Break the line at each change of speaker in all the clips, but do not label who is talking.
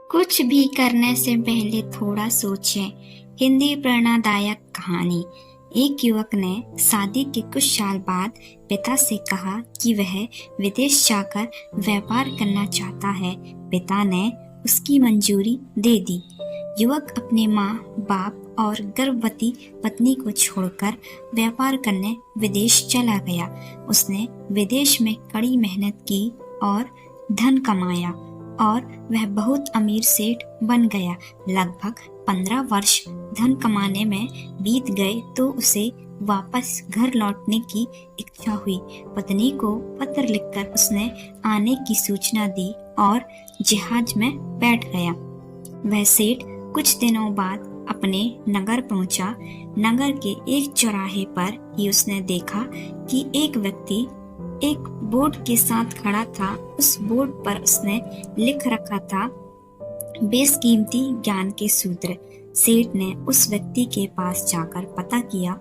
कुछ भी करने से पहले थोड़ा सोचें। हिंदी प्रेरणादायक कहानी। एक युवक ने शादी के कुछ साल बाद पिता से कहा कि वह विदेश जाकर व्यापार करना चाहता है। पिता ने उसकी मंजूरी दे दी। युवक अपने माँ बाप और गर्भवती पत्नी को छोड़कर व्यापार करने विदेश चला गया। उसने विदेश में कड़ी मेहनत की और धन कमाया और वह बहुत अमीर सेठ बन गया। लगभग 15 वर्ष धन कमाने में बीत गए तो उसे वापस घर लौटने की इच्छा हुई। पत्नी को पत्र लिखकर उसने आने की सूचना दी और जहाज में बैठ गया। वह सेठ कुछ दिनों बाद अपने नगर पहुंचा। नगर के एक चौराहे पर ही उसने देखा कि एक व्यक्ति एक बोर्ड के साथ खड़ा था। उस बोर्ड पर उसने लिख रखा था, बेशकीमती ज्ञान के सूत्र। सेठ ने उस व्यक्ति के पास जाकर पता किया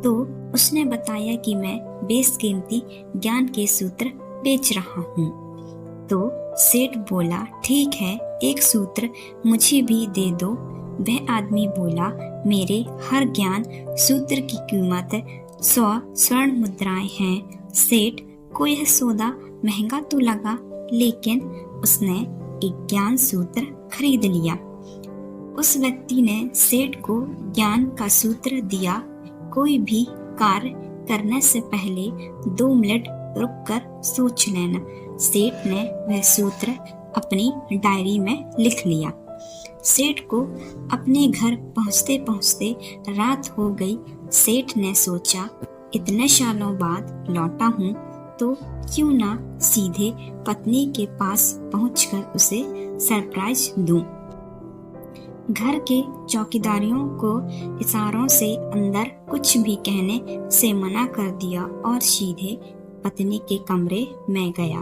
तो उसने बताया कि मैं बेशकीमती ज्ञान के सूत्र बेच रहा हूँ। तो सेठ बोला, ठीक है, एक सूत्र मुझे भी दे दो। वह आदमी बोला, मेरे हर ज्ञान सूत्र की कीमत 100 स्वर्ण मुद्राएं हैं। सेठ को यह सौदा महंगा तो लगा, लेकिन उसने एक ज्ञान सूत्र खरीद लिया। उस व्यक्ति ने सेठ को ज्ञान का सूत्र दिया। कोई भी कार्य करने से पहले 2 मिनट रुककर सोच लेना। सेठ ने वह सूत्र अपनी डायरी में लिख लिया। सेठ को अपने घर पहुंचते पहुंचते रात हो गई। सेठ ने सोचा, इतने सालों बाद लौटा हूं तो क्यों ना सीधे पत्नी के पास पहुंचकर उसे सरप्राइज दूं। घर के चौकीदारियों को इशारों से अंदर कुछ भी कहने से मना कर दिया और सीधे पत्नी के कमरे में गया।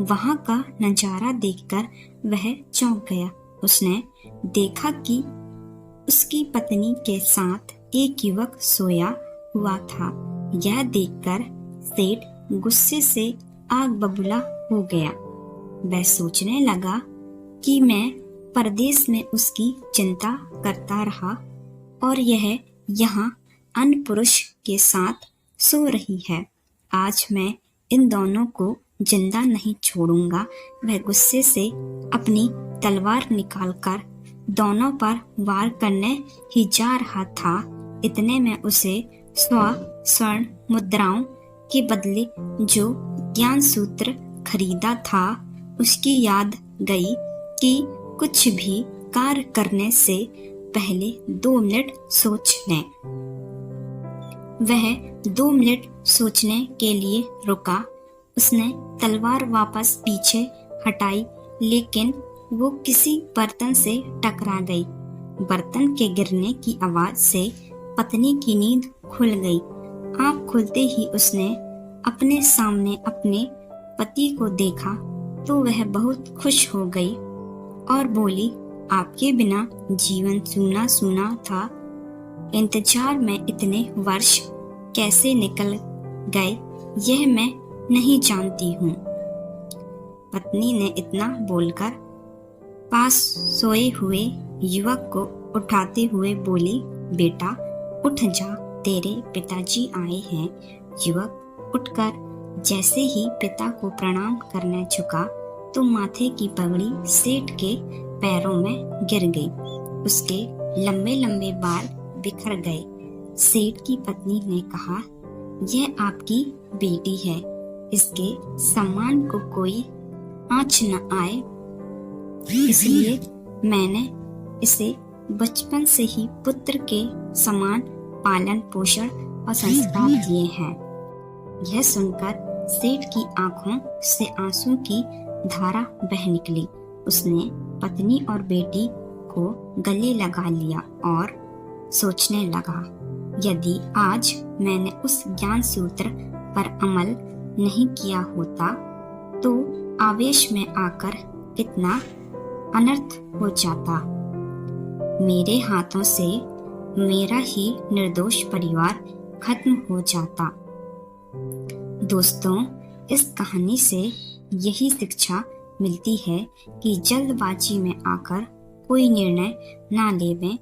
वहां का नजारा देखकर वह चौंक गया। उसने देखा कि उसकी पत्नी के साथ एक युवक सोया हुआ था। यह देखकर सेठ गुस्से से आग बबूला हो गया। वह सोचने लगा कि मैं परदेश में उसकी चिंता करता रहा और यह यहाँ अन्य पुरुष के साथ सो रही है। आज मैं इन दोनों को जिंदा नहीं छोड़ूंगा। वह गुस्से से अपनी तलवार निकालकर दोनों पर वार करने ही जा रहा था। इतने में उसे 100 स्वर्ण मुद्राओं के बदले जो ज्ञान सूत्र खरीदा था उसकी याद गई कि कुछ भी कार्य करने से पहले 2 मिनट सोच लें। वह 2 मिनट सोचने के लिए रुका। उसने तलवार वापस पीछे हटाई, लेकिन वो किसी बर्तन से टकरा गई। बर्तन के गिरने की आवाज से पत्नी की नींद खुल गई। आँख खुलते ही उसने अपने सामने अपने पति को देखा तो वह बहुत खुश हो गई और बोली, आपके बिना जीवन सूना सूना था। इंतजार में इतने वर्ष कैसे निकल गए यह मैं नहीं जानती हूँ। पत्नी ने इतना बोलकर पास सोए हुए युवक को उठाते हुए बोली, बेटा उठ जा, तेरे पिताजी आए हैं। युवक उठकर जैसे ही पिता को प्रणाम करने झुका तो माथे की पगड़ी सेठ के पैरों में गिर गई। उसके लंबे लंबे बाल बिखर गए। सेठ की पत्नी ने कहा, यह आपकी बेटी है, इसके सम्मान को कोई आँच न आए, इसलिए मैंने इसे बचपन से ही पुत्र के समान पालन पोषण और संस्कार दिए हैं। यह सुनकर सेठ की आंखों से आंसू की धारा बह निकली। उसने पत्नी और बेटी को गले लगा लिया और सोचने लगा, यदि आज मैंने उस ज्ञान सूत्र पर अमल नहीं किया होता तो आवेश में आकर कितना अनर्थ हो जाता। मेरे हाथों से मेरा ही निर्दोष परिवार खत्म हो जाता। दोस्तों, इस कहानी से यही शिक्षा मिलती है कि जल्दबाजी में आकर कोई निर्णय ना लेवें,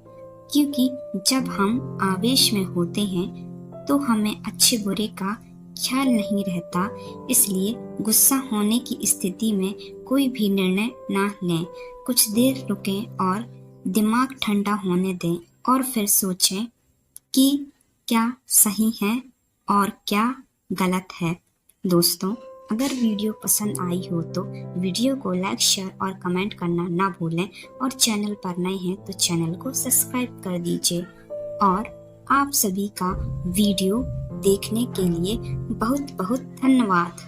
क्योंकि जब हम आवेश में होते हैं तो हमें अच्छे बुरे का ख्याल नहीं रहता। इसलिए गुस्सा होने की स्थिति में कोई भी निर्णय ना लें। कुछ देर रुकें और दिमाग ठंडा होने दें और फिर सोचें कि क्या सही है और क्या गलत है। दोस्तों, अगर वीडियो पसंद आई हो तो वीडियो को लाइक, शेयर और कमेंट करना ना भूलें और चैनल पर नए हैं तो चैनल को सब्सक्राइब कर दीजिए। और आप सभी का वीडियो देखने के लिए बहुत बहुत धन्यवाद।